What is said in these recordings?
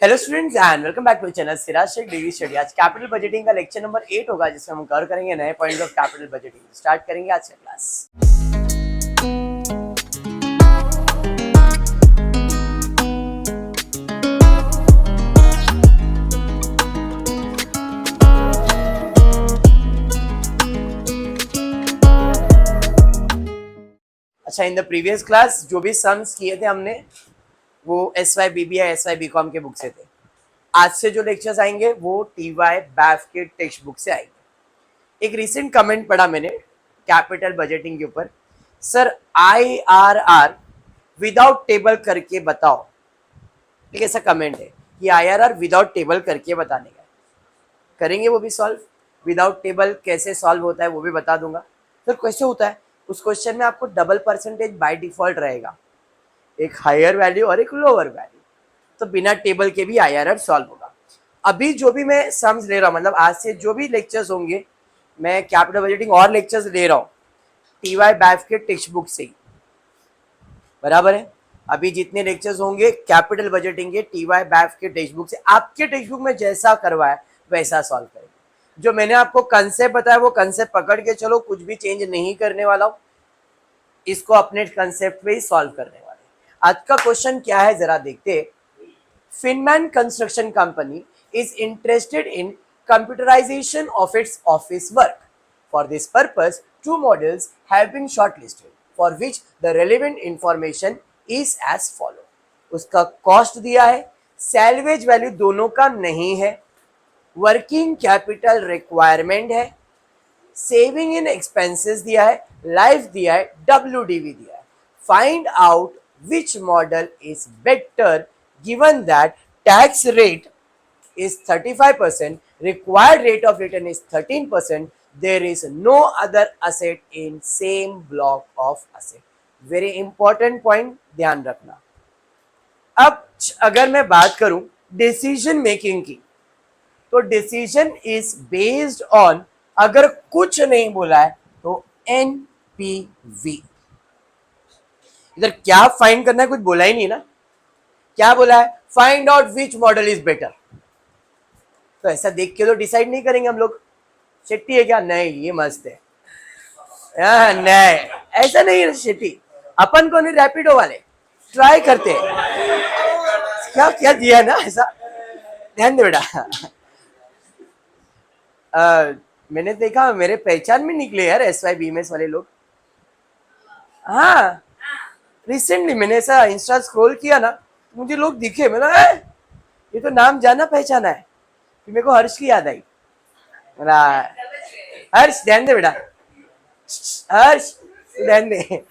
Hello students and welcome back to channel Siraj Shaikh degree study. आज capital budgeting का lecture number 8 होगा, जिसमें हम कवर करेंगे नए points of capital budgeting. Start करेंगे आज का क्लास। अच्छा, इन द प्रीवियस क्लास जो भी सम्स किए थे हमने वो SY BBI SY BCom के बुक से थे। आज से जो लेक्चर्स आएंगे वो TY BAF के टेक्स्ट बुक से आएंगे। एक रिसेंट कमेंट पढ़ा मैंने कैपिटल बजटिंग के ऊपर, सर IRR विदाउट टेबल करके बताओ। एक ऐसा कमेंट है कि IRR विदाउट टेबल करके बताने का। करेंगे वो भी सॉल्व। विदाउट टेबल कैसे सॉल्व होता है वो भी बता दूंगा। फिर कैसे होता है उस क्वेश्चन में आपको डबल परसेंटेज बाय डिफॉल्ट रहेगा, एक हायर वैल्यू और एक लोअर वैल्यू, तो बिना टेबल के भी IRR सॉल्व होगा। अभी जो भी मैं सम्स ले रहा हूँ, मतलब आज से जो भी लेक्चर्स होंगे, मैं कैपिटल बजटिंग और लेक्चर्स ले रहा हूँ TY BAF के टेक्स्ट बुक से ही, बराबर है। अभी जितने लेक्चर्स होंगे कैपिटल बजटिंग के TY BAF के टेक्स्ट बुक से, आपके टेक्स्ट बुक में जैसा करवाया वैसा सॉल्व करेंगे। जो मैंने आपको कंसेप्ट बताया वो कंसेप्ट पकड़ के चलो, कुछ भी चेंज नहीं करने वाला हूँ, इसको अपने कंसेप्ट पे ही सॉल्व करने वाले। आज का क्वेश्चन क्या है जरा देखते। Finman construction company is interested in computerization of its office work. For this purpose, two models have been shortlisted, for which the relevant information is as follow. उसका कॉस्ट दिया है, सैलवेज वैल्यू दोनों का नहीं है, वर्किंग कैपिटल रिक्वायरमेंट है, saving in expenses दिया है, लाइफ दिया है, WDV दिया है। Find out which model is better given that tax rate is 35%, required rate of return is 13%, there is no other asset in same block of asset. Very important point ध्यान रखना। अब अगर मैं बात करूं डिसीजन मेकिंग की, तो decision is based on, अगर कुछ नहीं बोला है तो NPV। इधर क्या फाइंड करना है, कुछ बोला ही नहीं ना। क्या बोला है? Find out which model is better. तो ऐसा देख के तो डिसाइड नहीं करेंगे हम लोग, शेट्टी है क्या, नहीं ये मस्त है, नहीं ऐसा नहीं है शेट्टी। अपन को नहीं, रैपिडो वाले ट्राई करते हैं। क्या क्या दिया ना ऐसा, ध्यान दे बेटा। मैंने देखा मेरे पहचान में निकले यार SY BMS वाले लोग। हाँ, रिसेंटली मैंने ऐसा इंस्टा स्क्रॉल किया ना, मुझे लोग दिखे, मैंने ये तो नाम जाना पहचाना है। मेरे को हर्ष की याद आई। हर्ष ध्यान दे बेटा, हर्ष ध्यान दे।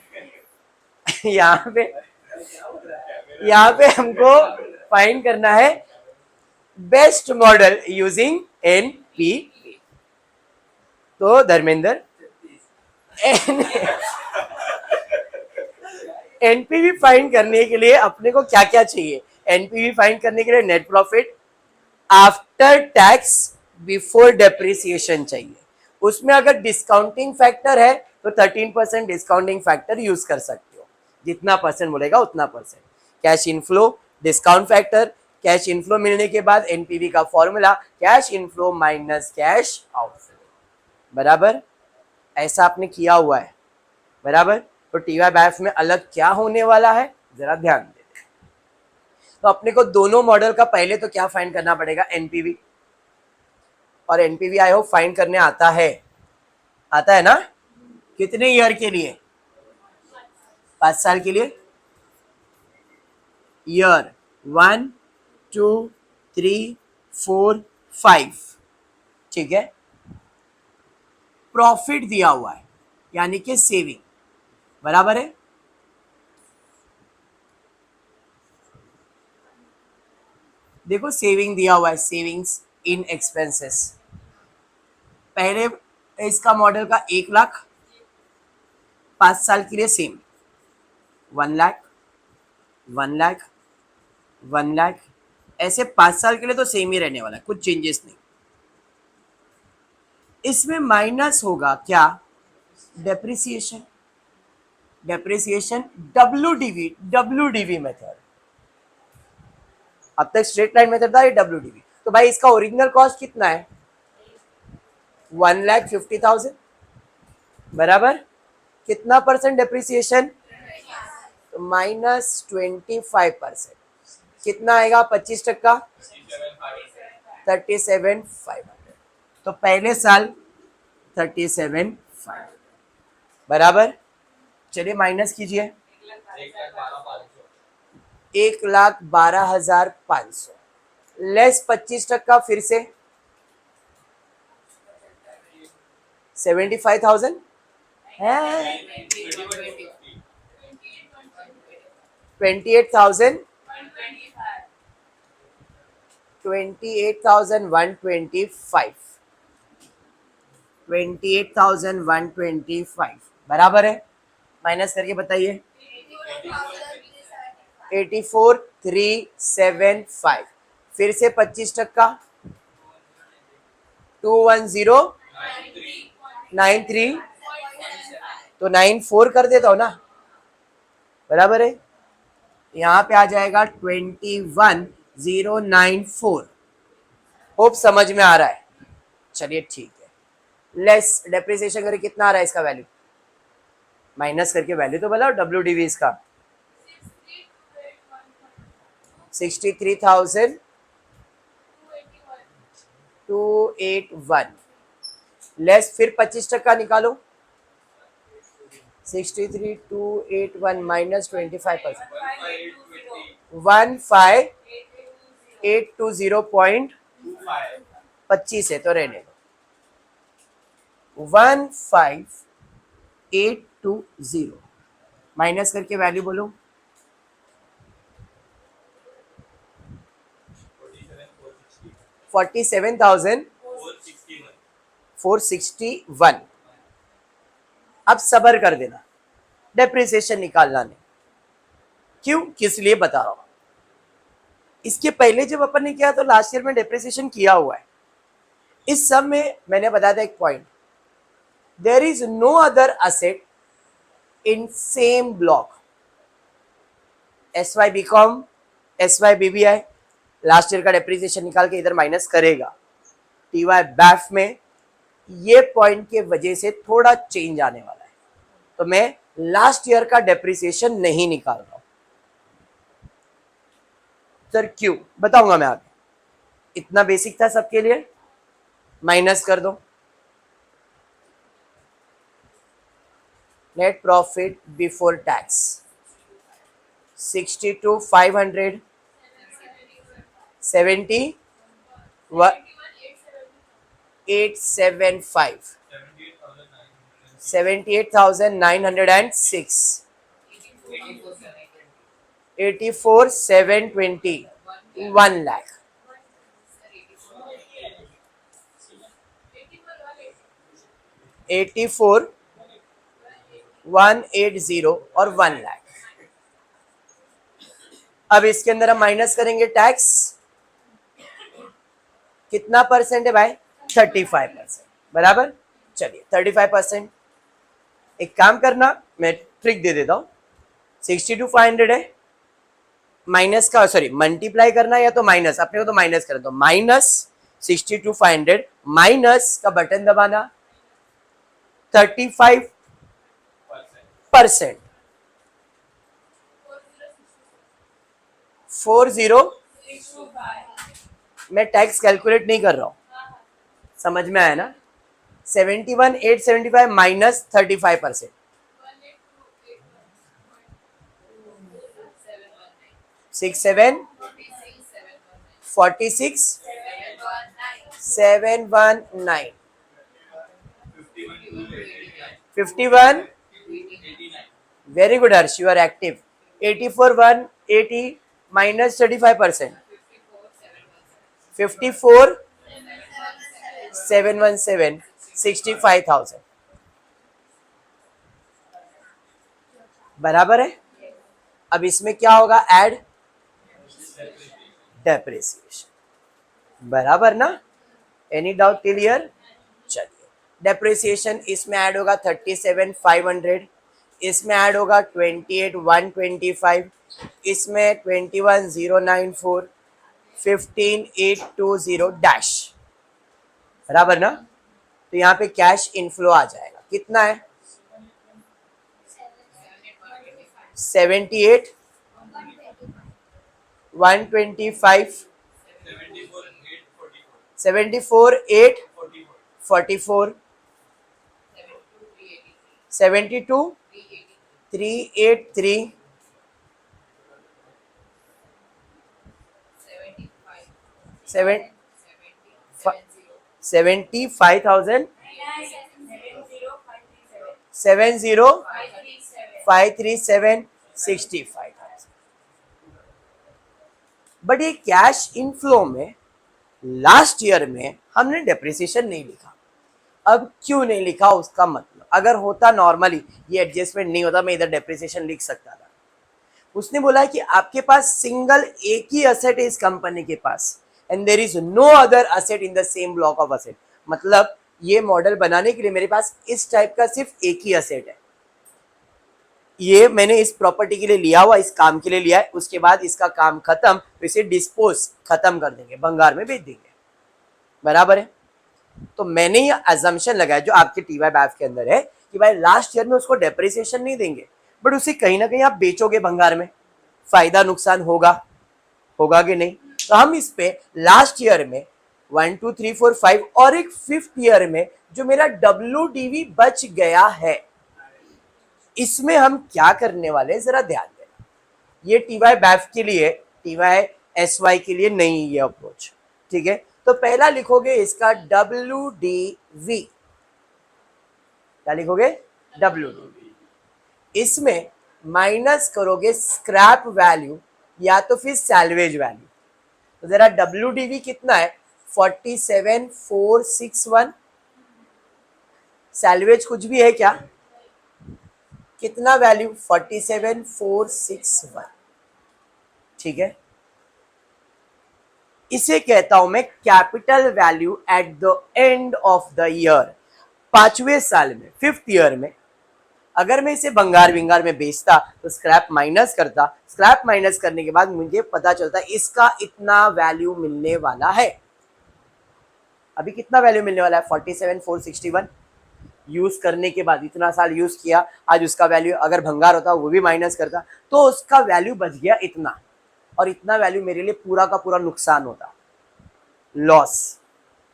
यहाँ पे हमको फाइंड करना है बेस्ट मॉडल यूजिंग NPV। तो धर्मेंद्र NPV फाइंड करने के लिए अपने को क्या क्या चाहिए? NPV फाइंड करने के लिए net profit after tax before depreciation चाहिए। उसमें अगर डिस्काउंटिंग फैक्टर है तो 13% डिस्काउंटिंग फैक्टर यूज कर सकते हो, जितना परसेंट बोलेगा उतना percent. Cash inflow, discount factor, cash inflow मिलने के बाद NPV का formula cash inflow minus cash outflow, बराबर। ऐसा आपने किया हुआ है, बराबर। तो TY BAF में अलग क्या होने वाला है जरा ध्यान दे। तो अपने को दोनों मॉडल का पहले तो क्या फाइंड करना पड़ेगा? NPV। और NPV आई होप फाइंड करने आता है ना। कितने ईयर के लिए? 5 साल के लिए। ईयर 1 2 3 4 5, ठीक है। प्रॉफिट दिया हुआ है यानी कि सेविंग, बराबर है। देखो सेविंग दिया हुआ है, सेविंग्स इन एक्सपेंसेस। पहले इसका मॉडल का 1 लाख, 5 साल के लिए सेम 1 लाख 1 लाख 1 लाख, ऐसे 5 साल के लिए तो सेम ही रहने वाला है, कुछ चेंजेस नहीं। इसमें माइनस होगा क्या? डेप्रिसिएशन। WDV method. अब तक स्ट्रेट लाइन मेथड था, ये WDV। तो भाई इसका ओरिजिनल कॉस्ट कितना है? 1,50,000 बराबर। कितना परसेंट डेप्रिसिएशन? तो -25%। कितना आएगा 25%? 37,500। तो पहले साल 37,500 बराबर। चलिए माइनस कीजिए, 1,12,500 लेस 25% फिर से 75,000 है, 28,000, 28,125, 28,125 बराबर है। माइनस करके बताइए, 84,375 फिर से 25%, 21093, तो 94 कर देता हूं ना, बराबर है। यहाँ पे आ जाएगा 21,094। होप समझ में आ रहा है। चलिए ठीक है, लेस डेप्रिसिएशन करके कितना आ रहा है इसका वैल्यू? माइनस करके वैल्यू तो बताओ WDV इसका। 63,281 लेस फिर 25% निकालो, 63,281 माइनस 25%, 15,820.25 है तो रहने दो, 15,820 माइनस करके वैल्यू बोलो, 47,461। अब सबर कर देना, डेप्रिसिएशन निकालना नहीं। क्यों, किस लिए बता रहा हूं। इसके पहले जब अपन ने किया तो लास्ट ईयर में डेप्रिसिएशन किया हुआ है। इस सब में मैंने बताया था एक point, there is no other asset in same block. SY BCom, SY BBI last year का डेप्रिसिएशन निकाल के इधर माइनस करेगा। TY BAF में ये पॉइंट के वजह से थोड़ा चेंज आने वाला है, तो मैं लास्ट ईयर का डेप्रिसिएशन नहीं निकाल रहा हूं। सर क्यों, बताऊंगा मैं आगे। इतना बेसिक था सबके लिए। माइनस कर दो, net profit before tax 62,500, 78,875, 78,906, 84,720, 1 lakh, 84,180 और 1 लाख। अब इसके अंदर हम माइनस करेंगे टैक्स। कितना परसेंट है भाई? 35% बराबर। चलिए 35%। एक काम करना, मैं ट्रिक दे देता हूं, 62,500 है, माइनस का सॉरी मल्टीप्लाई करना या तो माइनस, अपने को तो माइनस कर दो, माइनस 62,500 माइनस का बटन दबाना 35%, 40, मैं टैक्स कैलकुलेट नहीं कर रहा हूं, समझ में आया ना। 71,875 minus 35%, 67,46,719, 51, very good Harsh, you are active. 84,180 minus 35%, 54,717, 65,000 बराबर है। अब इसमें क्या होगा? ऐड डेप्रिसिएशन, बराबर ना। Any doubt clear? चलिए डेप्रिसिएशन इसमें ऐड होगा 37,500, इसमें ऐड होगा 28,125, इसमें 21,094, 15820 डैश, बराबर ना। तो यहाँ पे कैश इनफ्लो आ जाएगा, कितना है 78 125 74 8 44 72 383 75,000 70537 65,000। बट ये कैश इनफ्लो में लास्ट ईयर में हमने डेप्रिसिएशन नहीं लिखा। अब क्यों नहीं लिखा उसका मतलब, अगर होता नॉर्मली ये एडजस्टमेंट नहीं होता, मैं इधर डेप्रिसिएशन लिख सकता था। उसने बोला कि आपके पास सिंगल एक ही असेट है इस कंपनी के पास, and there is no other asset in the same block of asset. मतलब ये मॉडल बनाने के लिए मेरे पास इस टाइप का सिर्फ एक ही असेट है, ये मैंने इस प्रॉपर्टी के लिए लिया हुआ, इस काम के लिए लिया है। उसके बाद इसका काम खत्म तो इसे डिस्पोज खत्म कर देंगे, भंगार में बेच देंगे, बराबर है। तो मैंने ये अजम्पशन लगाया जो आपके टीवाई बैफ के अंदर है कि भाई लास्ट ईयर में उसको डेप्रिसिएशन नहीं देंगे, बट उसे कहीं ना कहीं आप बेचोगे भंगार में, फायदा नुकसान होगा, होगा कि नहीं। तो हम इस पे लास्ट ईयर में 1 2 3 4 5 और एक 5th ईयर में जो मेरा WDV बच गया है, इसमें हम क्या करने वाले हैं जरा ध्यान देना। ये टीवाई बैफ के लिए, टीवाई एसवाई के लिए नहीं ये अप्रोच, ठीक है। तो पहला लिखोगे इसका WDV, क्या लिखोगे WDV, इसमें माइनस करोगे स्क्रैप वैल्यू या तो फिर सैल्वेज वैल्यू। तो जरा WDV कितना है 47461, सैल्वेज कुछ भी है क्या, कितना वैल्यू 47461, ठीक है। इसे कहता हूं मैं capital value at the end of the year. 5वें साल में 5th ईयर में अगर मैं इसे भंगार विंगार में बेचता तो स्क्रैप माइनस करता, स्क्रैप माइनस करने के बाद मुझे पता चलता इसका इतना वैल्यू मिलने वाला है। अभी कितना वैल्यू मिलने वाला है 47461, यूज करने के बाद इतना साल यूज किया, आज उसका वैल्यू अगर भंगार होता वो भी माइनस करता तो उसका वैल्यू बच गया इतना, और इतना वैल्यू मेरे लिए पूरा का पूरा नुकसान होता, लॉस।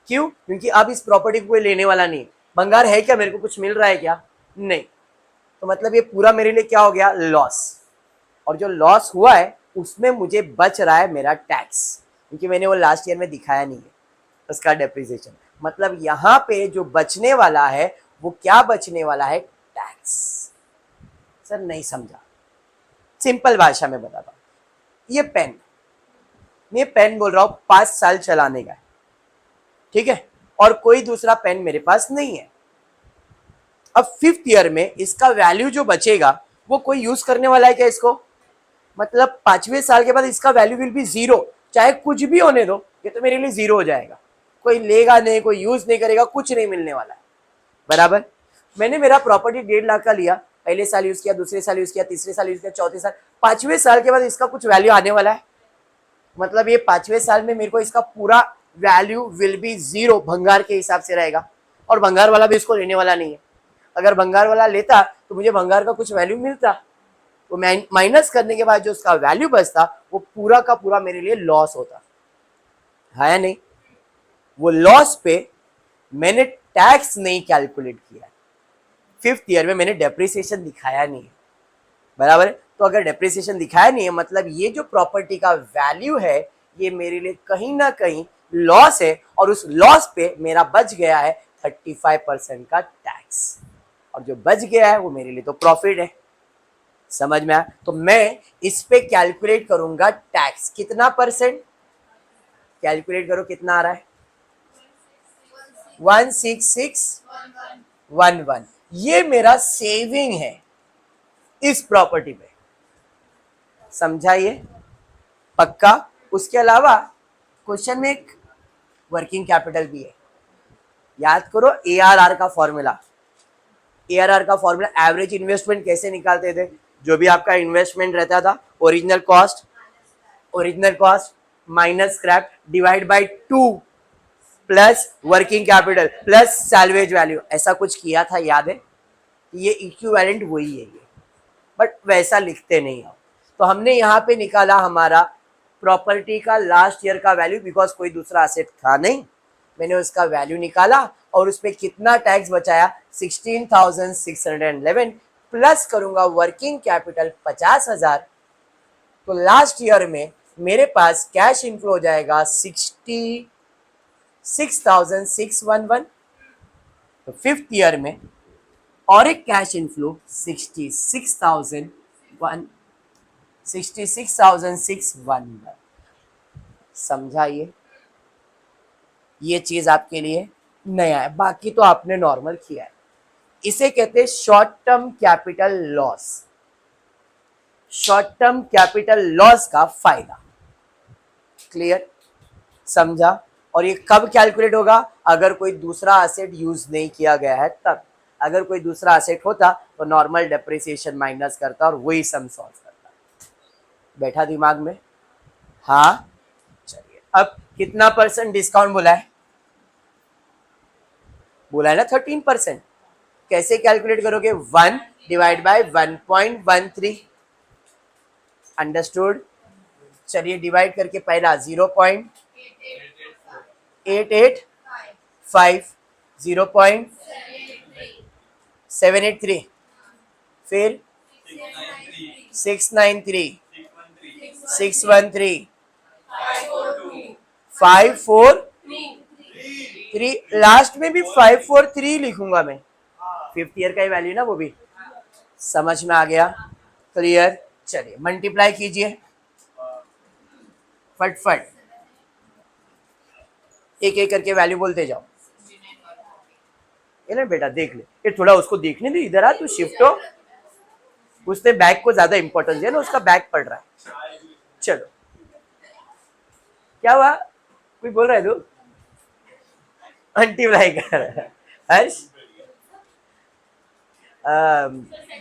क्यों, क्योंकि अब इस प्रॉपर्टी को कोई लेने वाला नहीं, भंगार है क्या, मेरे को कुछ मिल रहा है क्या, नहीं। तो मतलब ये पूरा मेरे लिए क्या हो गया, लॉस। और जो लॉस हुआ है उसमें मुझे बच रहा है मेरा टैक्स, क्योंकि मैंने वो लास्ट ईयर में दिखाया नहीं है उसका डेप्रिसिएशन। मतलब यहाँ पे जो बचने वाला है वो क्या बचने वाला है, टैक्स। सर नहीं समझा, सिंपल भाषा में बताता हूं। ये पेन, मैं पेन बोल रहा हूं 5 साल चलाने का है, ठीक है, और कोई दूसरा पेन मेरे पास नहीं है। अब 5th ईयर में इसका वैल्यू जो बचेगा वो कोई यूज करने वाला है क्या इसको, मतलब 5वें साल के बाद इसका वैल्यू विल बी जीरो, चाहे कुछ भी होने दो, ये तो मेरे लिए जीरो हो जाएगा, कोई लेगा नहीं, कोई यूज नहीं करेगा, कुछ नहीं मिलने वाला है, बराबर। मैंने मेरा प्रॉपर्टी 1.5 लाख का लिया, पहले साल यूज किया, दूसरे साल यूज किया, तीसरे साल यूज किया, चौथे साल, 5वें साल के बाद इसका कुछ वैल्यू आने वाला है। मतलब ये 5वें साल में मेरे को इसका पूरा वैल्यू विल बी जीरो, भंगार के हिसाब से रहेगा, और भंगार वाला भी इसको लेने वाला नहीं है। अगर भंगार वाला लेता तो मुझे भंगार का कुछ वैल्यू मिलता, तो माइनस करने के बाद जो उसका वैल्यू बचता वो पूरा का पूरा मेरे लिए लॉस होता है या नहीं। वो लॉस पे मैंने टैक्स नहीं कैलकुलेट किया, 5th ईयर में मैंने डेप्रिसिएशन दिखाया नहीं है, बराबर है। तो अगर डेप्रिसिएशन दिखाया नहीं है मतलब ये जो प्रॉपर्टी का वैल्यू है ये मेरे लिए कहीं ना कहीं लॉस है, और उस लॉस पे मेरा बच गया है 35% का टैक्स, और जो बच गया है वो मेरे लिए तो प्रॉफिट है, समझ में आया। तो मैं इस पे कैलकुलेट करूंगा टैक्स, कितना परसेंट, कैलकुलेट करो कितना आ रहा है 16611, ये मेरा सेविंग है इस प्रॉपर्टी पे, समझाइए पक्का। उसके अलावा क्वेश्चन में एक वर्किंग कैपिटल भी है, याद करो ARR का फॉर्मूला। ARR का फॉर्मूला एवरेज इन्वेस्टमेंट कैसे निकालते थे, जो भी आपका इन्वेस्टमेंट रहता था, original cost minus scrap divide by 2 plus working capital plus salvage value, ऐसा कुछ किया था, याद है? ये इक्विवेलेंट वही है ये, बट वैसा लिखते नहीं हो। तो हमने यहाँ पे निकाला हमारा प्रॉपर्टी का लास्ट ईयर का वैल्यू, बिकॉज कोई दूसरा असेट था नहीं, मैंने उसका वैल्यू निकाला और उसपे कितना टैक्स बचाया 16,611 प्लस करूंगा वर्किंग कैपिटल 50,000, तो लास्ट ईयर में मेरे पास कैश इनफ्लो हो जाएगा 66,611। तो फिफ्थ ईयर में और एक कैश इनफ्लो 66,611। समझा? ये चीज आपके लिए नया है, बाकी तो आपने नॉर्मल किया है। इसे कहते हैं short term capital loss. Short term capital loss का फायदा क्लियर? समझा? और ये कब कैलकुलेट होगा? अगर कोई दूसरा एसेट यूज नहीं किया गया है तब। अगर कोई दूसरा एसेट होता तो नॉर्मल डेप्रिसिएशन माइनस करता और वही सम सॉल्व करता। बैठा दिमाग में? हाँ, चलिए अब कितना परसेंट डिस्काउंट बोला है? बोला है ना 13%। कैसे कैलकुलेट करोगे? 1 डिवाइड बाय 1.13। अंडरस्टूड? चलिए डिवाइड करके पहला 0.885, 0.783, फिर 693, 613, 543, लास्ट में भी 543 लिखूंगा मैं। फिफ्थ ईयर का ही वैल्यू ना, वो भी समझ में आ गया? क्लियर? चलिए मल्टीप्लाई कीजिए फटफट, एक एक करके वैल्यू बोलते जाओ। ये ना बेटा देख ले, ये थोड़ा उसको देखने दे, इधर आ तू, शिफ्ट हो। उसने बैग को ज्यादा इंपॉर्टेंस दिया ना, उसका बैग पड़ रहा है। चलो क्या हुआ? कोई बोल रहा है तू? मल्टीप्लाई कर हर्ष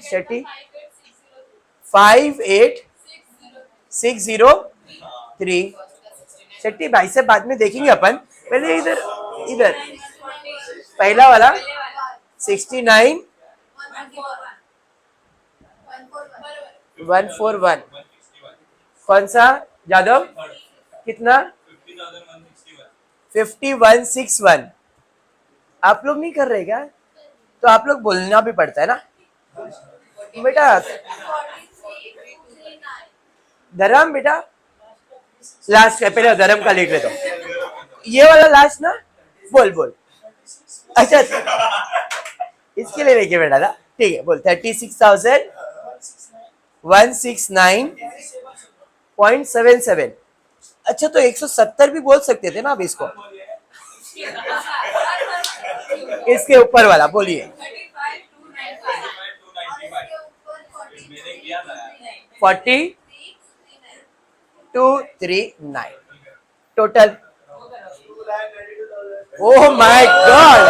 शेट्टी 58603। शेट्टी भाई से बाद में देखेंगे अपन, पहले इधर इधर पहला वाला 69,141। कौन सा यादव? कितना? 5161। आप लोग नहीं कर रहे क्या? तो आप लोग बोलना भी पड़ता है ना बेटा। धर्म बेटा लास्ट है, पहले धर्म का लिख लेता हूँ, ये वाला लास्ट ना, बोल बोल। अच्छा इसके लिए लेके बैठा था, ठीक है बोल। 36,169.77। अच्छा तो 170 भी बोल सकते थे ना आप इसको, इसके ऊपर वाला बोलिए। 4239 total. Oh my God,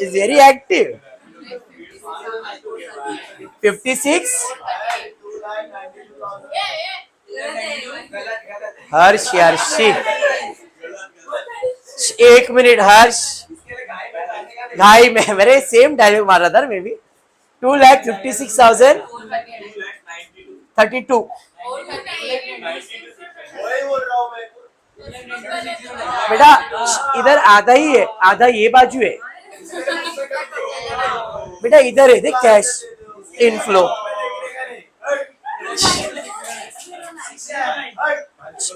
is very active. 56। हर्ष हर्षी, एक मिनट हर्ष, भाई मैं मेरे सेम डायलॉग मार रहा था मैं भी। 2,56,032। बेटा इधर आधा ही है, आधा ये बाजू है बेटा, इधर है देख कैश इनफ्लो।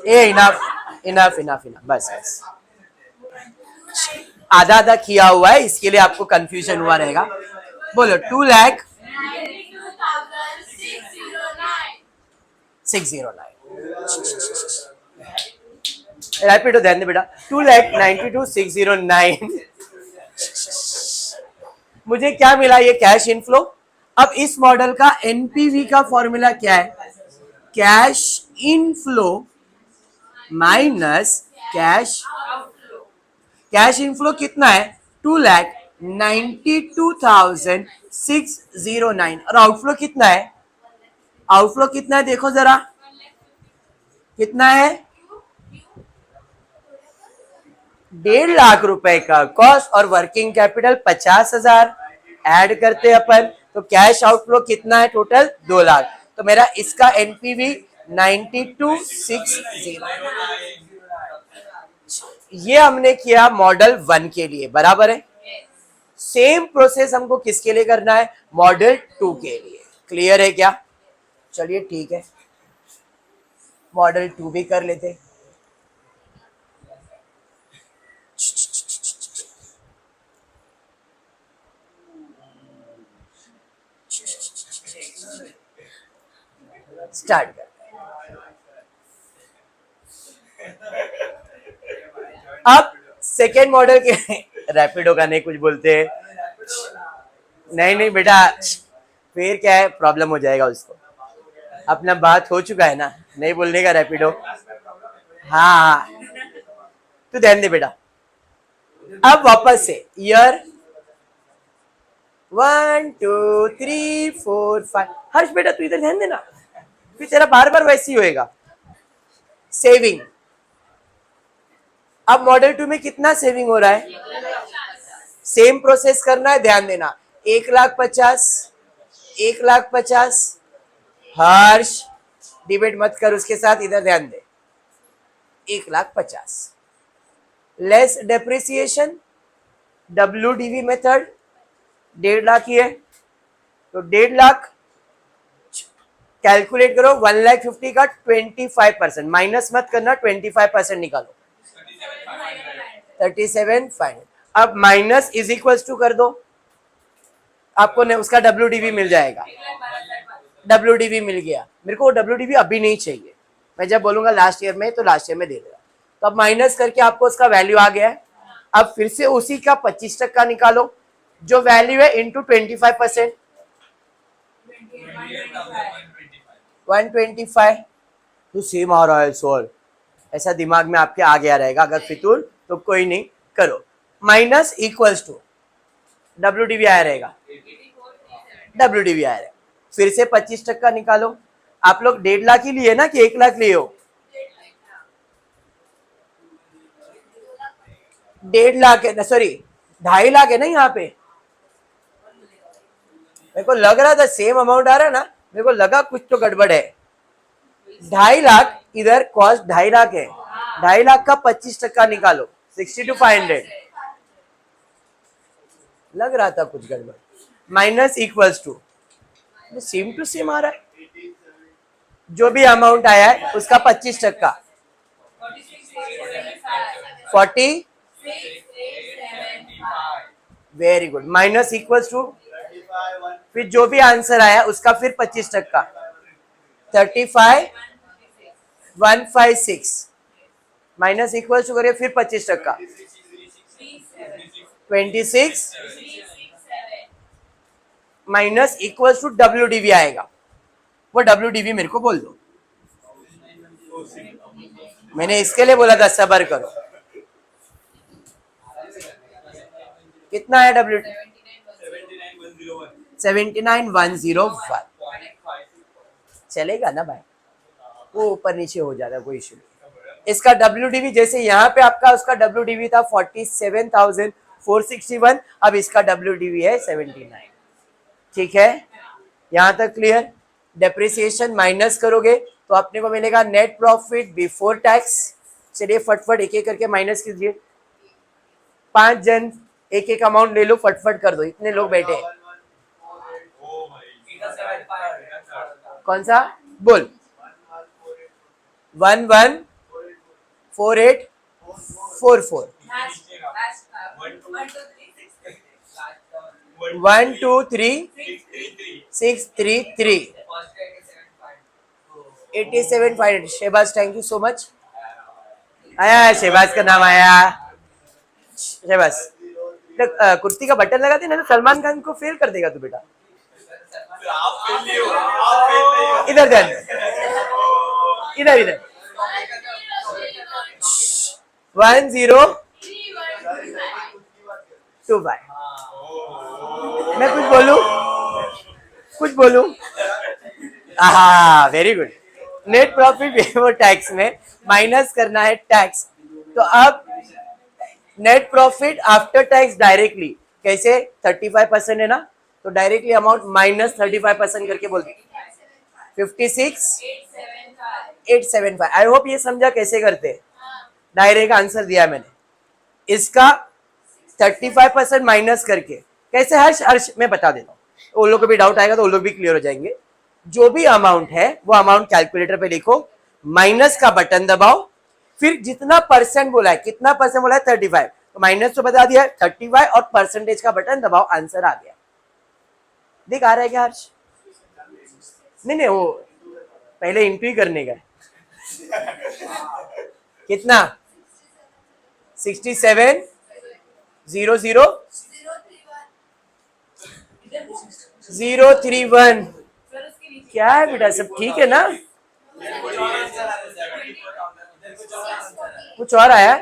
ए इनफ इनफ इनफ इनफ, बस बस। आधा आधा किया हुआ है, इसके लिए आपको कंफ्यूजन हुआ रहेगा। बोलो 2,06,09। रैपिडो ध्यान दे बेटा, 2,92,609। मुझे क्या मिला? ये कैश इनफ्लो। अब इस मॉडल का एनपीवी का फॉर्मूला क्या है? Cash inflow minus cash. Cash inflow कितना है? 2,92,609। और आउटफ्लो कितना है? आउटफ्लो कितना है देखो जरा, कितना है? 1.5 लाख रुपए का कॉस्ट और वर्किंग कैपिटल 50,000 ऐड करते हैं अपन, तो कैश आउटफ्लो कितना है टोटल 2 लाख। तो मेरा इसका एनपीवी 9260। ये हमने किया मॉडल 1 के लिए, बराबर है। सेम प्रोसेस हमको किसके लिए करना है, मॉडल 2 के लिए। क्लियर है क्या? चलिए ठीक है, मॉडल 2 भी कर लेते। स्टार्ट कर। अब सेकेंड मॉडल के रैपिडो का नहीं कुछ बोलते हैं, नहीं नहीं बेटा, फिर क्या है, प्रॉब्लम हो जाएगा उसको। अपना बात हो चुका है ना, नहीं बोलने का रैपिडो। हाँ तू ध्यान दे बेटा। अब वापस से ईयर 1 2 3 4 5। हर्ष बेटा तू इधर ध्यान देना, फिर तेरा बार बार वैसे ही होएगा। सेविंग, अब मॉडल 2 में कितना सेविंग हो रहा है, सेम प्रोसेस करना है, ध्यान देना। 1,50,000, 1,50,000। हर्ष डिबेट मत कर उसके साथ, इधर ध्यान दे। 1,50,000 less depreciation, WDV method 1.5 lakh ही है, तो 1.5 लाख कैलकुलेट करो। 1,50,000 का 25% माइनस मत करना, 25% निकालो, 37,500। अब माइनस इज इक्वल टू कर दो, आपको ने उसका WDV मिल जाएगा। WDV मिल गया मेरे को, WDV अभी नहीं चाहिए, मैं जब बोलूंगा लास्ट ईयर में तो लास्ट ईयर में दे देगा। तो अब माइनस करके आपको उसका वैल्यू आ गया है। अब फिर से उसी का 25% निकालो, जो वैल्यू है इंटू 25%, 125। तो सेम आ रहा है सर, ऐसा दिमाग में आपके आ गया रहेगा। अगर फितूर तो कोई नहीं, करो। माइनस इक्वल्स टू WDV आया रहेगा, WDV आया रहेगा। फिर से 25% निकालो। आप लोग 1.5 लाख ही लिए ना कि 1 लाख लिए हो? 1.5 लाख है ना, सॉरी 2.5 लाख है ना यहाँ पे। मेरे को लग रहा था सेम अमाउंट आ रहा है ना, मेरे को लगा कुछ तो गड़बड़ है। 2.5 लाख इधर कॉस्ट 2.5 लाख है, 2.5 लाख का 25% निकालो, 62,500। लग रहा था कुछ गड़बड़। Minus equals to same to same आ रहा है, जो भी अमाउंट आया है उसका 25%, 40। Very good. Minus equals to फिर जो भी आंसर आया उसका फिर 25%, 35,156। माइनस इक्वल टू करिए फिर 25%, 26। माइनस इक्वल टू WDV आएगा, वो WDV मेरे को बोल दो। मैंने इसके लिए बोला था सबर करो। कितना है WDV? 79,101। चलेगा ना भाई, वो ऊपर नीचे हो जाता, कोई इशू नहीं। इसका WDV जैसे यहाँ पे आपका उसका WDV था 47,461, अब इसका WDV है 79। ठीक है, यहाँ तक क्लियर। डेप्रिसिएशन माइनस करोगे तो अपने को मिलेगा नेट प्रॉफिट बिफोर टैक्स। चलिए फटफट एक एक करके माइनस कीजिए। 5 जन एक एक अमाउंट ले लो, फटफट कर दो, इतने लोग बैठे हैं। कौन सा बोल? 114844 123,633 87,500। Shahbaz thank you so much. आया शहबाज का नाम आया। शहबाज कुर्ती का बटन लगाते ना तो सलमान खान को फेल कर देगा तू बेटा। इधर ध्यान, इधर इधर 1025। मैं कुछ बोलूं, कुछ बोलूं? हाँ very good. Net profit before tax में माइनस करना है टैक्स। तो अब net profit after tax directly कैसे 35% है ना, तो डायरेक्टली अमाउंट -35% करके बोलते 56,875। आई होप ये समझा कैसे करते हैं। डायरेक्ट आंसर दिया मैंने इसका 35% माइनस करके कैसे। हर्ष हर्ष मैं बता देता हूँ, वो लोग को भी डाउट आएगा तो वो लोग भी क्लियर हो जाएंगे। जो भी अमाउंट है वो अमाउंट कैलकुलेटर पे लिखो, माइनस का बटन दबाओ, फिर जितना परसेंट बोला है, कितना परसेंट बोला है 35, तो माइनस तो बता दिया है 35 और परसेंटेज का बटन दबाओ, आंसर आ गया। देख आ रहा है क्या हर्ष? नहीं नहीं, वो पहले इंट्री करने का कितना 67,000,031 क्या है बेटा, सब ठीक है ना? कुछ और आया?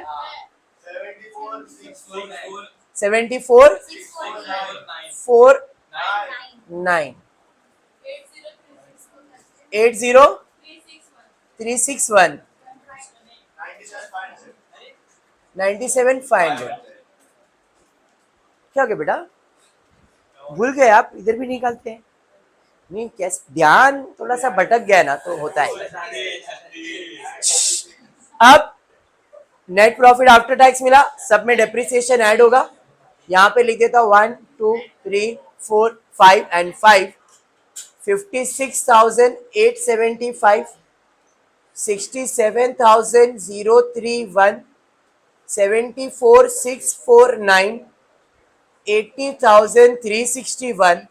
74,449 80,361 97,500। क्या हो गया बेटा, भूल गए आप? इधर भी निकालते हैं नहीं, कैसे ध्यान थोड़ा सा भटक गया ना तो होता है। अब नेट प्रॉफिट आफ्टर टैक्स मिला, सब में डेप्रिसिएशन ऐड होगा। यहाँ पे लिख देता हूँ 1 2 3 4 5 एंड 5 56,875 67,031 74,649 80,361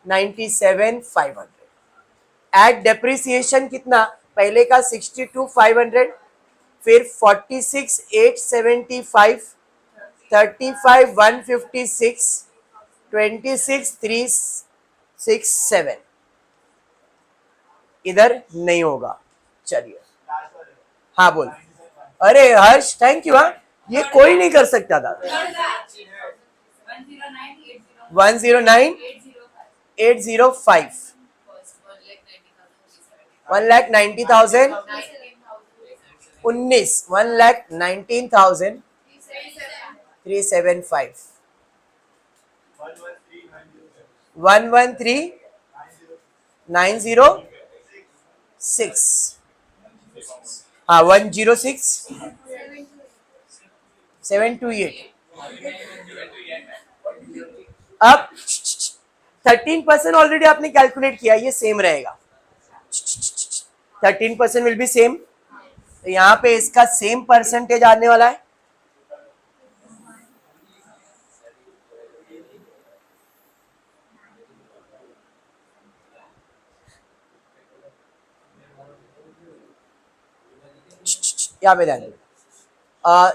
97,500। एट डेप्रिसिएशन कितना, पहले का 62,500, फिर 46,875 35,156 26,367। इधर नहीं होगा। चलिए हाँ बोल। अरे हर्ष थैंक यू। हाँ ये कोई नहीं कर सकता था। 109,805 1,90,000 19 1,19,375 113,906 हाँ 106,728। अब 13% ऑलरेडी आपने कैलकुलेट किया, ये सेम रहेगा। 13% विल बी सेम, तो यहाँ पे इसका सेम परसेंटेज आने वाला है। यहाँ पे ध्यान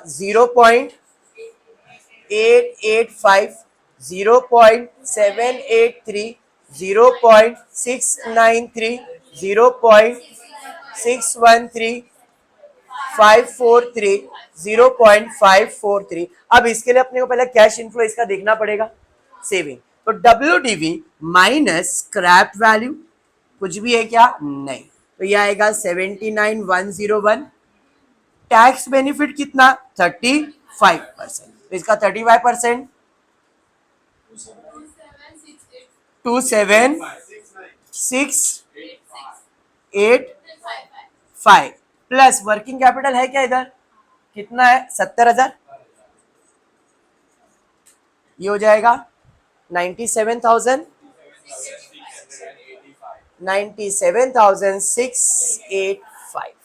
0.885 0.783 0.693 0.613 543 0.543। अब इसके लिए अपने को पहले कैश इनफ्लो इसका देखना पड़ेगा, सेविंग। तो WDV माइनस स्क्रैप वैल्यू कुछ भी है क्या? नहीं, तो ये आएगा 79,101। टैक्स बेनिफिट कितना 35%, तो इसका 35% 27,685 प्लस वर्किंग कैपिटल है क्या इधर, कितना है 70,000, ये हो जाएगा 97,685।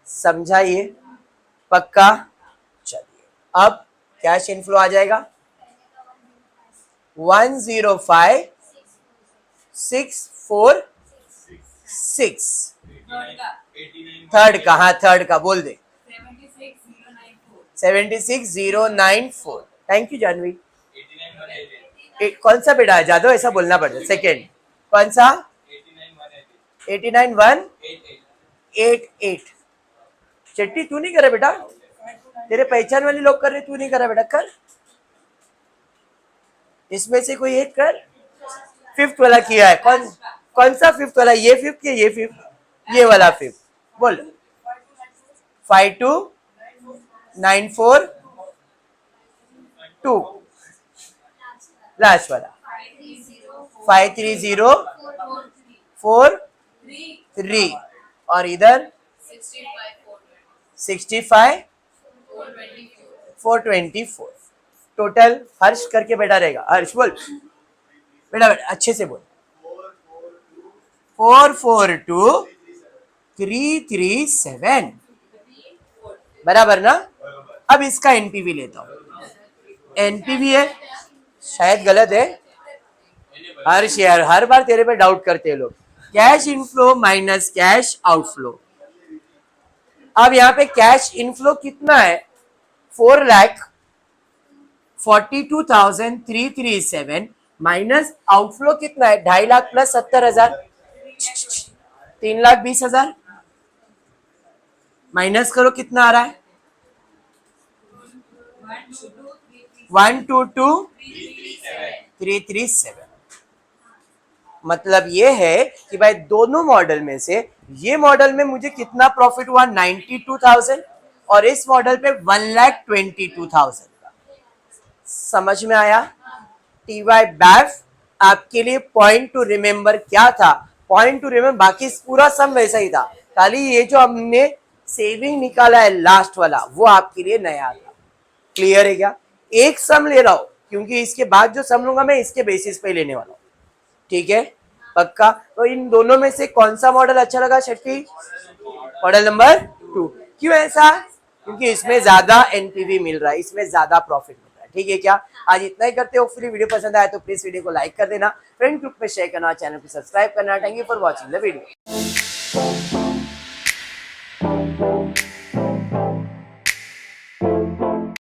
समझा ये पक्का? चलिए अब कैश इनफ्लो आ जाएगा 105,646। थर्ड का, हाँ थर्ड का बोल दे 76,094। Thank you Janvi. कौन सा बेटा है जादव, ऐसा बोलना पड़ता है। सेकेंड कौन सा 89,188। चट्टी तू नहीं करे बेटा, तेरे पहचान वाले लोग कर रहे, तू नहीं करा बेटा, कर इसमें से कोई एक कर। फिफ्थ वाला किया है, कौन सा फिफ्थ वाला, ये फिफ्थ के ये फिफ्थ, ये वाला फिफ्थ बोल। 5294 2 लास्ट वाला 53043 और इधर 65 424 टोटल। हर्ष करके बैठा रहेगा, हर्ष बोल बेटा बेटा अच्छे से बोल। 442337 बराबर ना। अब इसका एनपीवी लेता हूं, एनपीवी है शायद गलत है हर्ष यार, हर बार तेरे पे डाउट करते हैं लोग। Cash inflow minus cash outflow. अब यहाँ पे कैश इनफ्लो कितना है 4,42,337 माइनस आउटफ्लो कितना है 2.5 लाख प्लस 70,000 3,20,000 माइनस करो कितना आ रहा है 122,337। मतलब ये है कि भाई दोनों मॉडल में से ये मॉडल में मुझे कितना प्रॉफिट हुआ 92,000 और इस मॉडल पे 1,22,000 का। समझ में आया। टीवाई बैफ आपके लिए पॉइंट टू रिमेंबर क्या था, पॉइंट टू रिमेंबर, बाकी पूरा सम वैसा ही था, खाली ये जो हमने सेविंग निकाला है लास्ट वाला वो आपके लिए नया था। क्लियर है क्या। एक सम ले रहा हूं क्योंकि इसके बाद जो सम लूंगा मैं इसके बेसिस पे लेने वाला हूं, ठीक है पक्का। तो इन दोनों में से कौन सा मॉडल अच्छा लगा शेट्टी, मॉडल नंबर 2। क्यों ऐसा, क्योंकि इसमें ज्यादा एनपीवी मिल रहा है, इसमें ज्यादा प्रॉफिट मिल रहा है, ठीक है क्या। आज इतना ही करते हो, फिर वीडियो पसंद आया तो प्लीज वीडियो को लाइक कर देना, फ्रेंड ग्रुप में शेयर करना, चैनल को सब्सक्राइब करना। Thank you for watching the video.